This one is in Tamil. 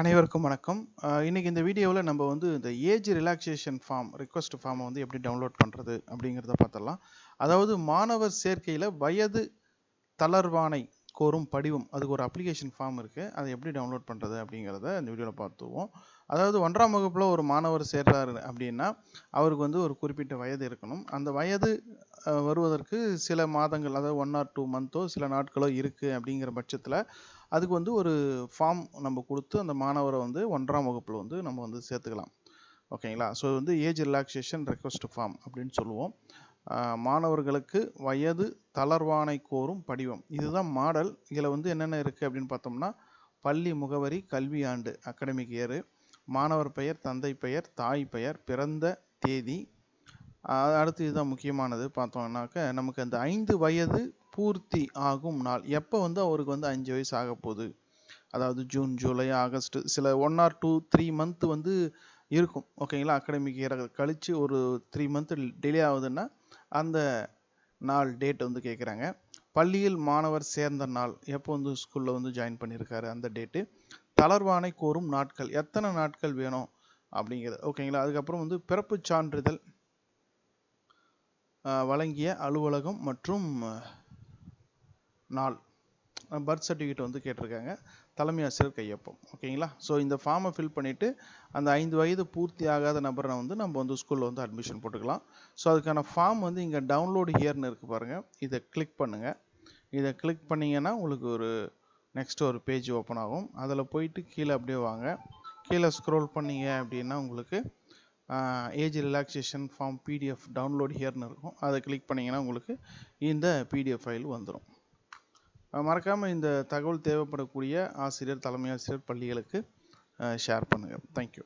அனைவருக்கும் வணக்கம். இன்னைக்கு இந்த வீடியோவில் நம்ம வந்து இந்த ஏஜ் ரிலாக்ஸேஷன் ஃபார்ம் ரிக்வெஸ்ட் ஃபார்மை வந்து எப்படி டவுன்லோட் பண்ணுறது அப்படிங்கிறத பார்த்துடலாம். அதாவது மாணவர் சேர்க்கையில் வயது தளர்வானை கோரும் படிவம், அதுக்கு ஒரு அப்ளிகேஷன் ஃபார்ம் இருக்குது. அதை எப்படி டவுன்லோட் பண்ணுறது அப்படிங்கிறத இந்த வீடியோவில் பார்த்துவோம். அதாவது 1ஆம் வகுப்பில் ஒரு மாணவர் சேர்றாரு அப்படின்னா அவருக்கு வந்து ஒரு குறிப்பிட்ட வயது இருக்கணும். அந்த வயது வருவதற்கு சில மாதங்கள், அதாவது 1 or 2 மந்த்தோ சில நாட்களோ இருக்குது அப்படிங்கிற பட்சத்தில் அதுக்கு வந்து ஒரு ஃபார்ம் நம்ம கொடுத்து அந்த மாணவரை வந்து 1ஆம் வகுப்பில் வந்து நம்ம வந்து சேர்த்துக்கலாம். ஓகேங்களா? ஸோ வந்து ஏஜ் ரிலாக்ஸேஷன் ரெக்வெஸ்ட் ஃபார்ம் அப்படின்னு சொல்லுவோம். மாணவர்களுக்கு வயது தளர்வானை கோரும் படிவம், இதுதான் மாடல். இதில் வந்து என்னென்ன இருக்குது அப்படின்னு பார்த்தோம்னா, பள்ளி முகவரி, கல்வி ஆண்டு, அகாடமிக் இயரு, மாணவர் பெயர், தந்தை பெயர், தாய் பெயர், பிறந்த தேதி, அடுத்து இதுதான் முக்கியமானது. பார்த்தோம்னாக்க நமக்கு அந்த 5 வயது பூர்த்தி ஆகும் நாள், எப்போ வந்து அவருக்கு வந்து 5 வயசு ஆக போகுது, அதாவது ஜூன், ஜூலை, ஆகஸ்ட், சில 1 or 2, 3 மந்த் வந்து இருக்கும். ஓகேங்களா? அகாடமிக் இயரை கழித்து ஒரு 3 மந்த் டிலே ஆகுதுன்னா அந்த நாள் டேட் வந்து கேட்குறாங்க. பள்ளியில் மாணவர் சேர்ந்த நாள், எப்போ வந்து ஸ்கூலில் வந்து ஜாயின் பண்ணியிருக்காரு அந்த டேட்டு, தளர்வானை கோரும் நாட்கள், எத்தனை நாட்கள் வேணும் அப்படிங்கிறது. ஓகேங்களா? அதுக்கப்புறம் வந்து பிறப்பு சான்றிதழ் வழங்கிய அலுவலகம் மற்றும் நாள், பர்த் சர்டிஃபிகேட் வந்து கேட்டிருக்காங்க, தலைமை ஆசிரியர் கையொப்பம். ஓகேங்களா? ஸோ இந்த ஃபார்மை ஃபில் பண்ணிவிட்டு அந்த 5 வயது பூர்த்தி ஆகாத நபரை வந்து நம்ம வந்து ஸ்கூலில் வந்து அட்மிஷன் போட்டுக்கலாம். ஸோ அதுக்கான ஃபார்ம் வந்து இங்கே டவுன்லோடு ஹியர்னு இருக்குது பாருங்கள், இதை கிளிக் பண்ணுங்கள். இதை கிளிக் பண்ணிங்கன்னா உங்களுக்கு ஒரு நெக்ஸ்ட் ஒரு பேஜ் ஓப்பன் ஆகும். அதில் போயிட்டு கீழே அப்படியே வாங்க. கீழே ஸ்க்ரோல் பண்ணிங்க அப்படின்னா உங்களுக்கு age relaxation form PDF download ஹியர்னு இருக்கும். அதை கிளிக் பண்ணிங்கன்னா உங்களுக்கு இந்த பிடிஎஃப் ஃபைல் வந்துடும். மறக்காமல் இந்த தகவல் தேவைப்படக்கூடிய ஆசிரியர், தலைமை ஆசிரியர், பள்ளிகளுக்கு ஷேர் பண்ணுங்கள். தேங்க்யூ.